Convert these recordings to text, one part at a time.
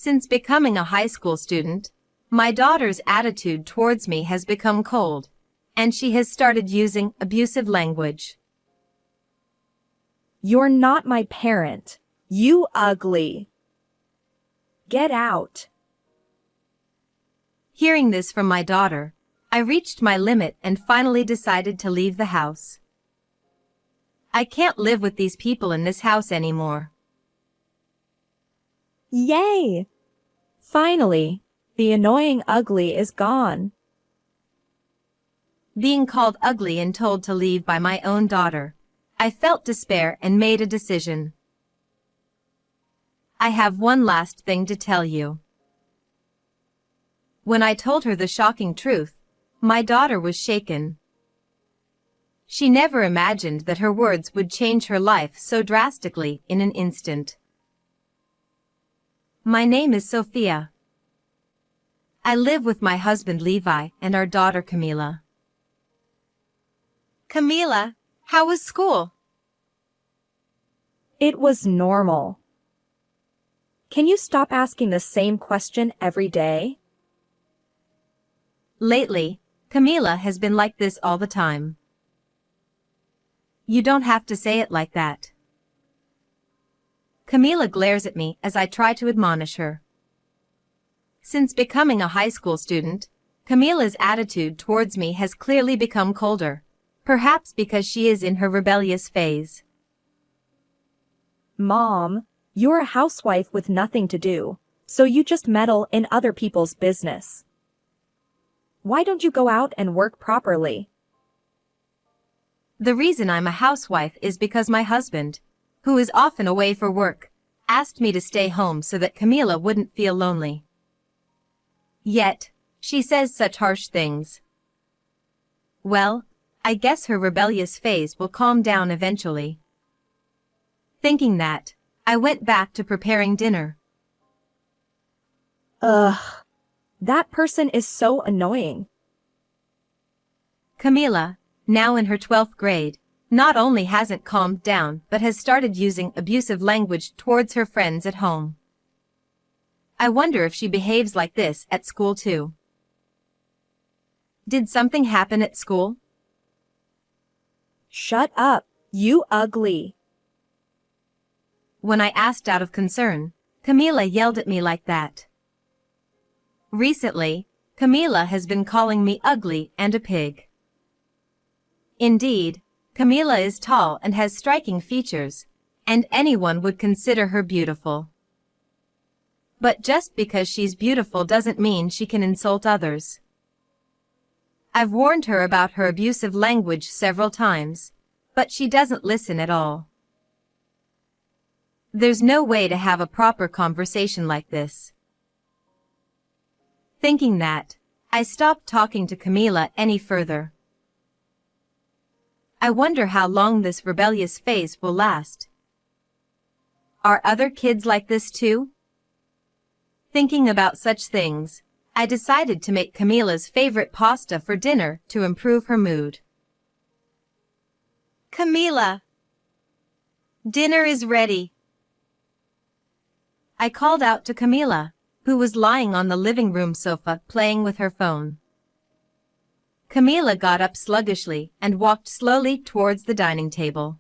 Since becoming a high school student, my daughter's attitude towards me has become cold, and she has started using abusive language. You're not my parent. You ugly. Get out. Hearing this from my daughter, I reached my limit and finally decided to leave the house. I can't live with these people in this house anymore. Yay! Finally, the annoying ugly is gone. Being called ugly and told to leave by my own daughter, I felt despair and made a decision. I have one last thing to tell you. When I told her the shocking truth, my daughter was shaken. She never imagined that her words would change her life so drastically in an instant. My name is Sophia. I live with my husband Levi and our daughter Camila. Camila, how was school? It was normal. Can you stop asking the same question every day? Lately, Camila has been like this all the time. You don't have to say it like that. Camila glares at me as I try to admonish her. Since becoming a high school student, Camila's attitude towards me has clearly become colder, perhaps because she is in her rebellious phase. Mom, you're a housewife with nothing to do, so you just meddle in other people's business. Why don't you go out and work properly? The reason I'm a housewife is because my husband, who is often away for work, asked me to stay home so that Camila wouldn't feel lonely. Yet, she says such harsh things. Well, I guess her rebellious phase will calm down eventually. Thinking that, I went back to preparing dinner. Ugh. That person is so annoying. Camila, now in her 12th grade, not only hasn't calmed down but has started using abusive language towards her friends at home. I wonder if she behaves like this at school too. Did something happen at school? Shut up, you ugly. When I asked out of concern, Camila yelled at me like that. Recently, Camila has been calling me ugly and a pig. Indeed, Camila is tall and has striking features, and anyone would consider her beautiful. But just because she's beautiful doesn't mean she can insult others. I've warned her about her abusive language several times, but she doesn't listen at all. There's no way to have a proper conversation like this. Thinking that, I stopped talking to Camila any further. I wonder how long this rebellious phase will last. Are other kids like this too? Thinking about such things, I decided to make Camila's favorite pasta for dinner to improve her mood. Camila, dinner is ready. I called out to Camila, who was lying on the living room sofa playing with her phone. Camila got up sluggishly and walked slowly towards the dining table.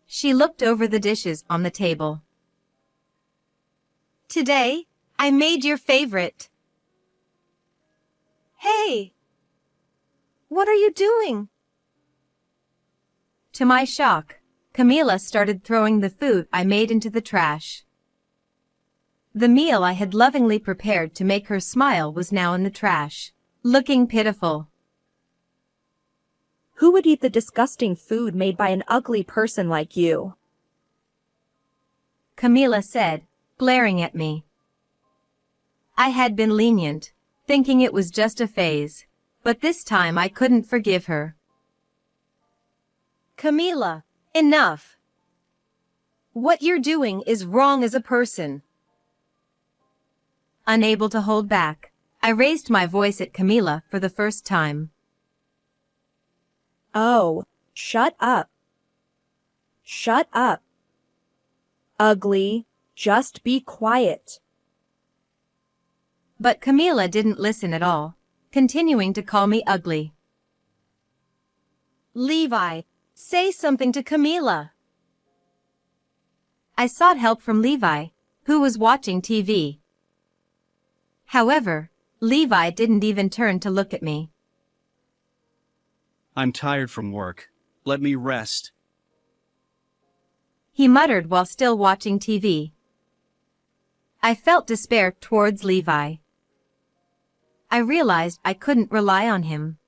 She looked over the dishes on the table. Today, I made your favorite. Hey! What are you doing? To my shock, Camila started throwing the food I made into the trash. The meal I had lovingly prepared to make her smile was now in the trash, looking pitiful. Who would eat the disgusting food made by an ugly person like you? Camila said, glaring at me. I had been lenient, thinking it was just a phase, but this time I couldn't forgive her. Camila, enough. What you're doing is wrong as a person. Unable to hold back, I raised my voice at Camila for the first time. Oh, shut up. Shut up. Ugly, just be quiet. But Camila didn't listen at all, continuing to call me ugly. Levi, say something to Camila. I sought help from Levi, who was watching TV. However, Levi didn't even turn to look at me. I'm tired from work. Let me rest. He muttered while still watching TV. I felt despair towards Levi. I realized I couldn't rely on him.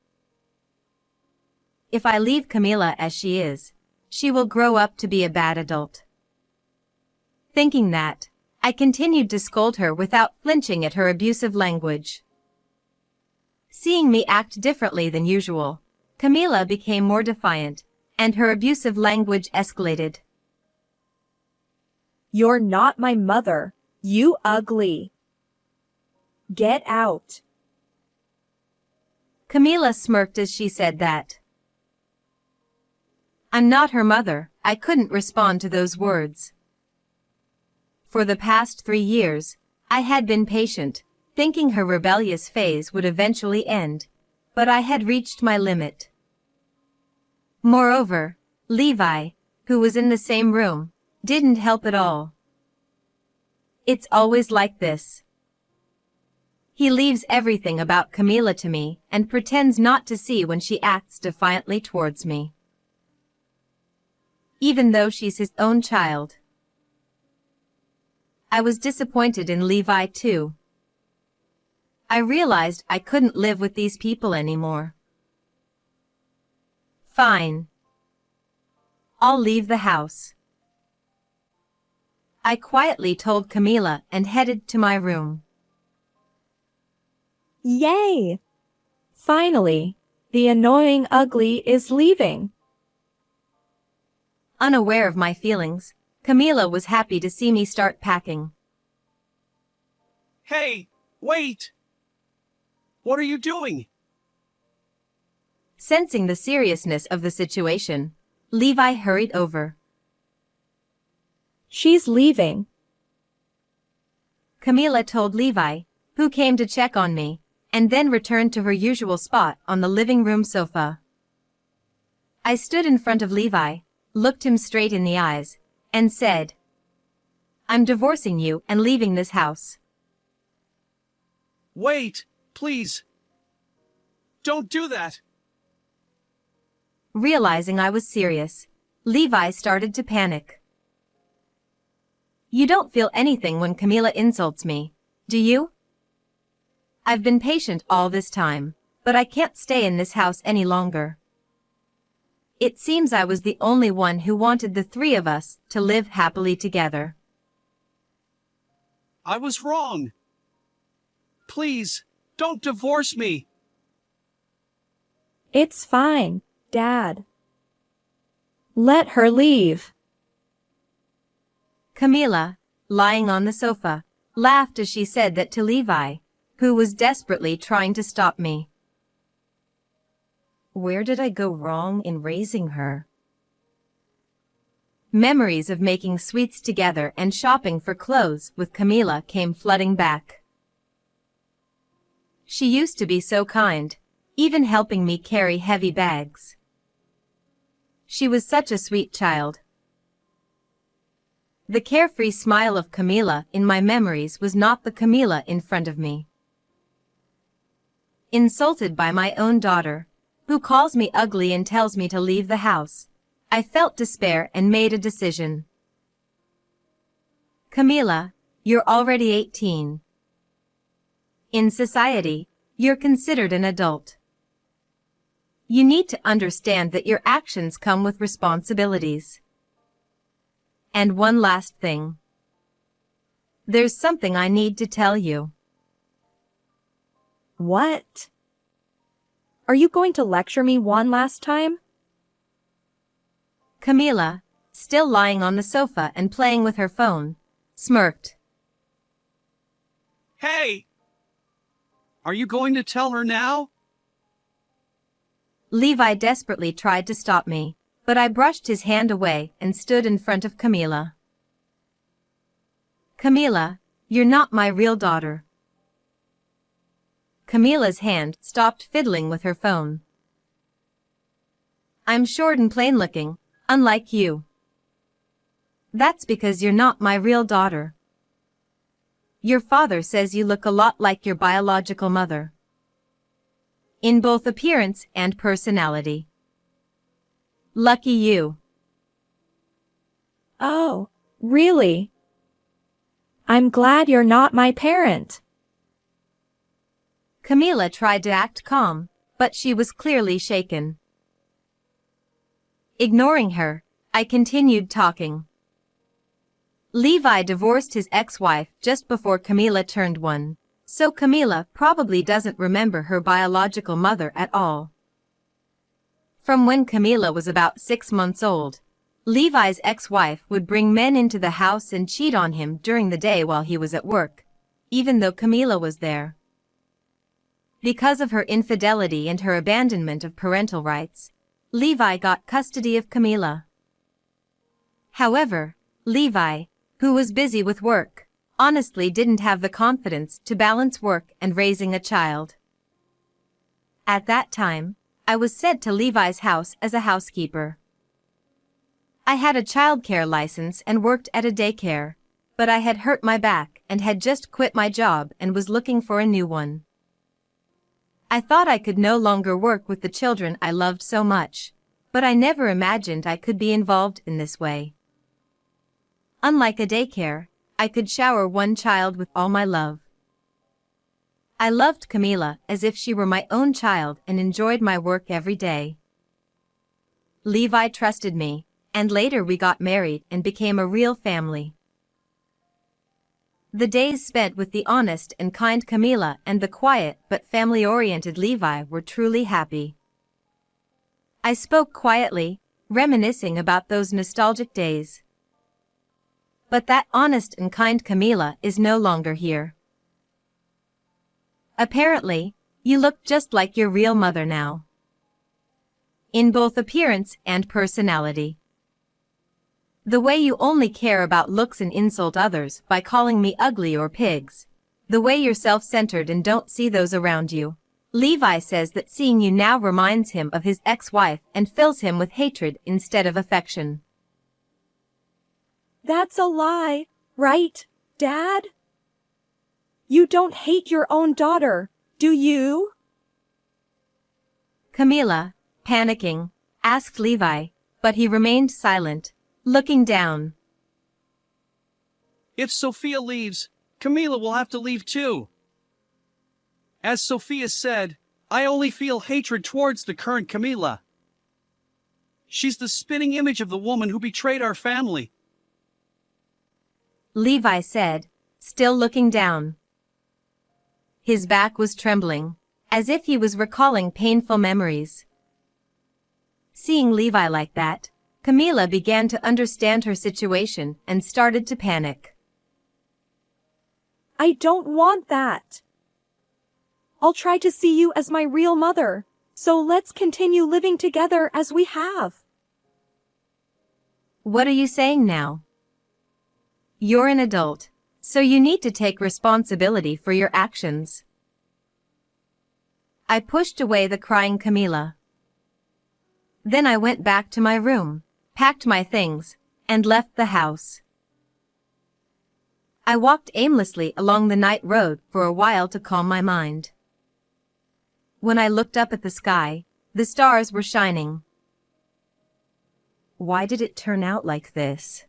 If I leave Camila as she is, she will grow up to be a bad adult. Thinking that, I continued to scold her without flinching at her abusive language. Seeing me act differently than usual, Camila became more defiant, and her abusive language escalated. You're not my mother, you ugly. Get out. Camila smirked as she said that. I'm not her mother, I couldn't respond to those words. For the past 3 years, I had been patient, thinking her rebellious phase would eventually end, but I had reached my limit. Moreover, Levi, who was in the same room, didn't help at all. It's always like this. He leaves everything about Camila to me and pretends not to see when she acts defiantly towards me. Even though she's his own child. I was disappointed in Levi too. I realized I couldn't live with these people anymore. Fine. I'll leave the house. I quietly told Camila and headed to my room. Yay! Finally, the annoying ugly is leaving. Unaware of my feelings, Camila was happy to see me start packing. Hey, wait! What are you doing? Sensing the seriousness of the situation, Levi hurried over. She's leaving. Camila told Levi, who came to check on me, and then returned to her usual spot on the living room sofa. I stood in front of Levi, looked him straight in the eyes, and said, I'm divorcing you and leaving this house. Wait, please. Don't do that. Realizing I was serious, Levi started to panic. You don't feel anything when Camila insults me, do you? I've been patient all this time, but I can't stay in this house any longer. It seems I was the only one who wanted the 3 of us to live happily together. I was wrong. Please, don't divorce me. It's fine, Dad. Let her leave. Camila, lying on the sofa, laughed as she said that to Levi, who was desperately trying to stop me. Where did I go wrong in raising her? Memories of making sweets together and shopping for clothes with Camila came flooding back. She used to be so kind, even helping me carry heavy bags. She was such a sweet child. The carefree smile of Camila in my memories was not the Camila in front of me. Insulted by my own daughter, who calls me ugly and tells me to leave the house, I felt despair and made a decision. Camila, you're already 18. In society, you're considered an adult. You need to understand that your actions come with responsibilities. And one last thing. There's something I need to tell you. What? Are you going to lecture me one last time? Camila, still lying on the sofa and playing with her phone, smirked. Hey! Are you going to tell her now? Levi desperately tried to stop me, but I brushed his hand away and stood in front of Camila. Camila, you're not my real daughter. Camila's hand stopped fiddling with her phone. I'm short and plain looking, unlike you. That's because you're not my real daughter. Your father says you look a lot like your biological mother. In both appearance and personality. Lucky you. Oh, really? I'm glad you're not my parent. Camila tried to act calm, but she was clearly shaken. Ignoring her, I continued talking. Levi divorced his ex-wife just before Camila turned 1, so Camila probably doesn't remember her biological mother at all. From when Camila was about 6 months old, Levi's ex-wife would bring men into the house and cheat on him during the day while he was at work, even though Camila was there. Because of her infidelity and her abandonment of parental rights, Levi got custody of Camila. However, Levi, who was busy with work, honestly didn't have the confidence to balance work and raising a child. At that time, I was sent to Levi's house as a housekeeper. I had a childcare license and worked at a daycare, but I had hurt my back and had just quit my job and was looking for a new one. I thought I could no longer work with the children I loved so much, but I never imagined I could be involved in this way. Unlike a daycare, I could shower one child with all my love. I loved Camila as if she were my own child and enjoyed my work every day. Levi trusted me, and later we got married and became a real family. The days spent with the honest and kind Camila and the quiet but family-oriented Levi were truly happy. I spoke quietly, reminiscing about those nostalgic days. But that honest and kind Camila is no longer here. Apparently, you look just like your real mother now. In both appearance and personality. The way you only care about looks and insult others by calling me ugly or pigs. The way you're self-centered and don't see those around you. Levi says that seeing you now reminds him of his ex-wife and fills him with hatred instead of affection. That's a lie, right, Dad? You don't hate your own daughter, do you? Camila, panicking, asked Levi, but he remained silent, looking down. If Sophia leaves, Camila will have to leave too. As Sophia said, I only feel hatred towards the current Camila. She's the spitting image of the woman who betrayed our family. Levi said, still looking down. His back was trembling, as if he was recalling painful memories. Seeing Levi like that, Camila began to understand her situation and started to panic. I don't want that. I'll try to see you as my real mother, so let's continue living together as we have. What are you saying now? You're an adult, so you need to take responsibility for your actions. I pushed away the crying Camila. Then I went back to my room, packed my things, and left the house. I walked aimlessly along the night road for a while to calm my mind. When I looked up at the sky, the stars were shining. Why did it turn out like this?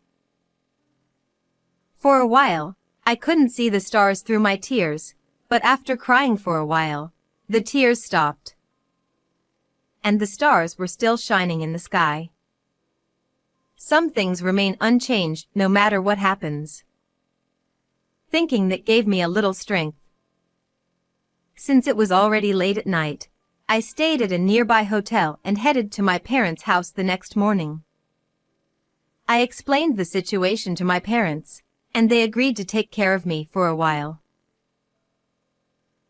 For a while, I couldn't see the stars through my tears, but after crying for a while, the tears stopped. And the stars were still shining in the sky. Some things remain unchanged no matter what happens. Thinking that gave me a little strength. Since it was already late at night, I stayed at a nearby hotel and headed to my parents' house the next morning. I explained the situation to my parents, and they agreed to take care of me for a while.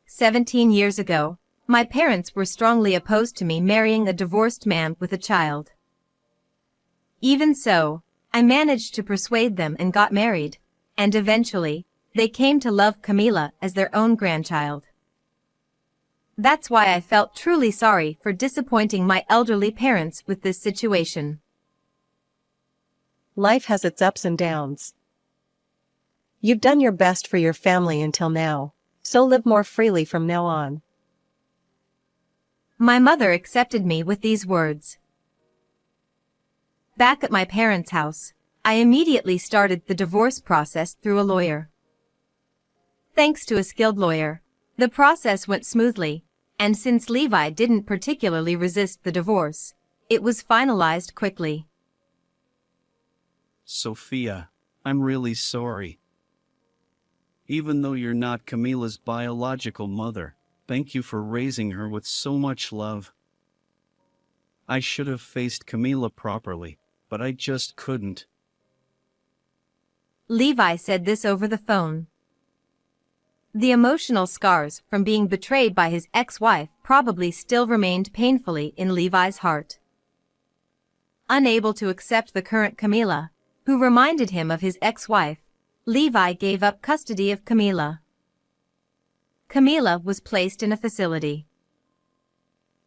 17 years ago, my parents were strongly opposed to me marrying a divorced man with a child. Even so, I managed to persuade them and got married, and eventually, they came to love Camila as their own grandchild. That's why I felt truly sorry for disappointing my elderly parents with this situation. Life has its ups and downs. You've done your best for your family until now, so live more freely from now on. My mother accepted me with these words. Back at my parents' house, I immediately started the divorce process through a lawyer. Thanks to a skilled lawyer, the process went smoothly, and since Levi didn't particularly resist the divorce, it was finalized quickly. Sophia, I'm really sorry. Even though you're not Camila's biological mother, thank you for raising her with so much love. I should have faced Camila properly, but I just couldn't. Levi said this over the phone. The emotional scars from being betrayed by his ex-wife probably still remained painfully in Levi's heart. Unable to accept the current Camila, who reminded him of his ex-wife, Levi gave up custody of Camila. Camila was placed in a facility.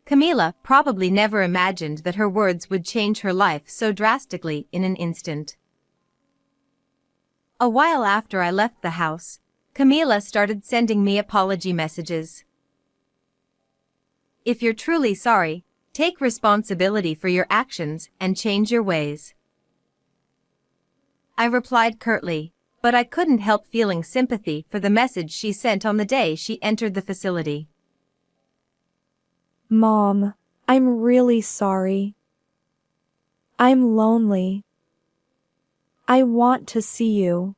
Camila probably never imagined that her words would change her life so drastically in an instant. A while after I left the house, Camila started sending me apology messages. If you're truly sorry, take responsibility for your actions and change your ways. I replied curtly, but I couldn't help feeling sympathy for the message she sent on the day she entered the facility. Mom, I'm really sorry. I'm lonely. I want to see you.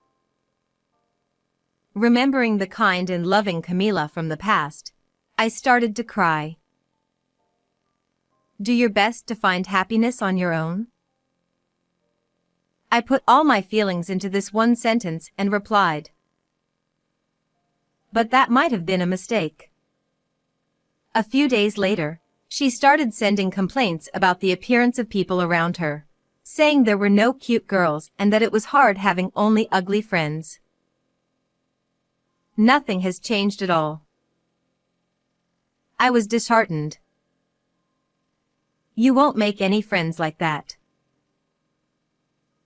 Remembering the kind and loving Camila from the past, I started to cry. Do your best to find happiness on your own. I put all my feelings into this one sentence and replied. But that might have been a mistake. A few days later, she started sending complaints about the appearance of people around her, saying there were no cute girls and that it was hard having only ugly friends. Nothing has changed at all. I was disheartened. You won't make any friends like that.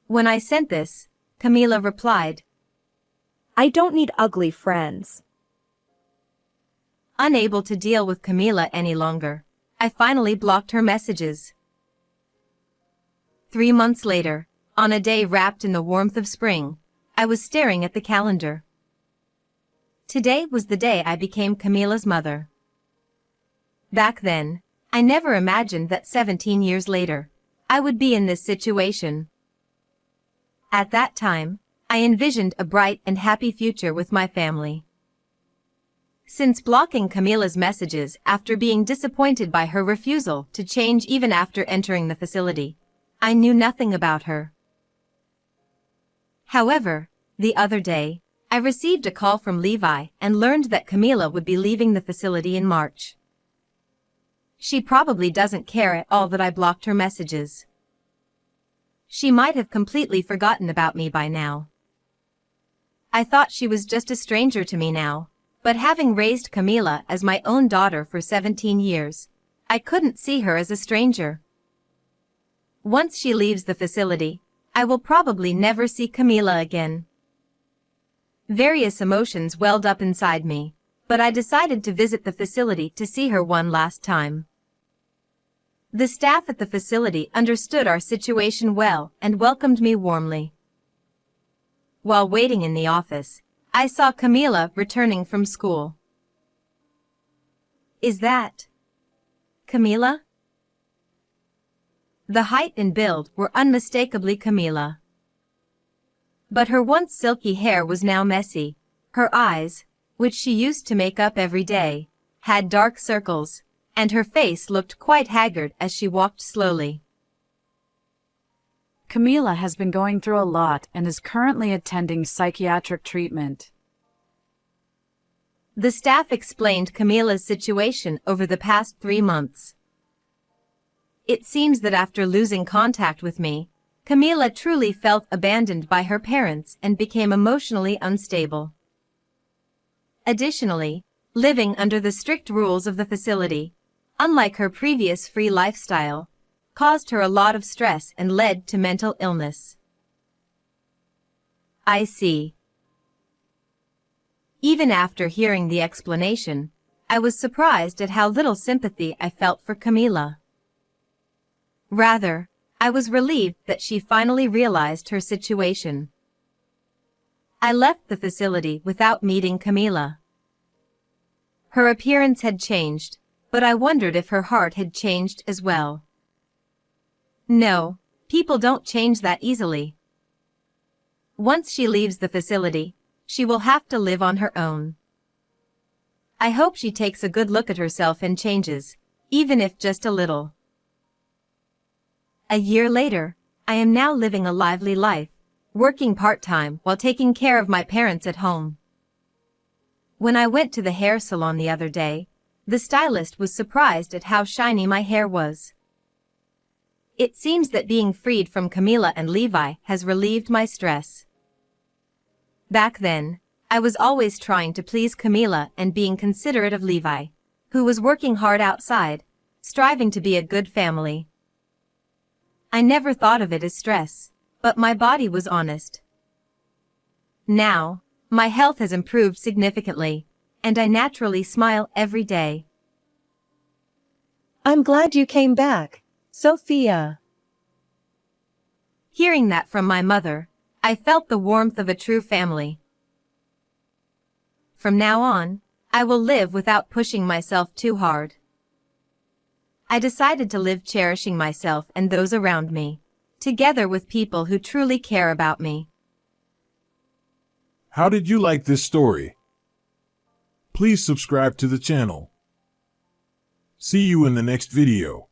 When I sent this, Camila replied, I don't need ugly friends. Unable to deal with Camila any longer, I finally blocked her messages. 3 months later, on a day wrapped in the warmth of spring, I was staring at the calendar. Today was the day I became Camila's mother. Back then, I never imagined that 17 years later, I would be in this situation. At that time, I envisioned a bright and happy future with my family. Since blocking Camila's messages after being disappointed by her refusal to change even after entering the facility, I knew nothing about her. However, the other day, I received a call from Levi and learned that Camila would be leaving the facility in March. She probably doesn't care at all that I blocked her messages. She might have completely forgotten about me by now. I thought she was just a stranger to me now, but having raised Camila as my own daughter for 17 years, I couldn't see her as a stranger. Once she leaves the facility, I will probably never see Camila again. Various emotions welled up inside me, but I decided to visit the facility to see her one last time. The staff at the facility understood our situation well and welcomed me warmly. While waiting in the office, I saw Camila returning from school. Is that Camila? The height and build were unmistakably Camila. But her once silky hair was now messy. Her eyes, which she used to make up every day, had dark circles, and her face looked quite haggard as she walked slowly. Camila has been going through a lot and is currently attending psychiatric treatment. The staff explained Camila's situation over the past 3 months. It seems that after losing contact with me, Camila truly felt abandoned by her parents and became emotionally unstable. Additionally, living under the strict rules of the facility, unlike her previous free lifestyle, caused her a lot of stress and led to mental illness. I see. Even after hearing the explanation, I was surprised at how little sympathy I felt for Camila. Rather, I was relieved that she finally realized her situation. I left the facility without meeting Camila. Her appearance had changed, but I wondered if her heart had changed as well. No, people don't change that easily. Once she leaves the facility, she will have to live on her own. I hope she takes a good look at herself and changes, even if just a little. A year later, I am now living a lively life, working part-time while taking care of my parents at home. When I went to the hair salon the other day, the stylist was surprised at how shiny my hair was. It seems that being freed from Camila and Levi has relieved my stress. Back then, I was always trying to please Camila and being considerate of Levi, who was working hard outside, striving to be a good family. I never thought of it as stress, but my body was honest. Now, my health has improved significantly, and I naturally smile every day. I'm glad you came back, Sophia. Hearing that from my mother, I felt the warmth of a true family. From now on, I will live without pushing myself too hard. I decided to live cherishing myself and those around me, together with people who truly care about me. How did you like this story? Please subscribe to the channel. See you in the next video.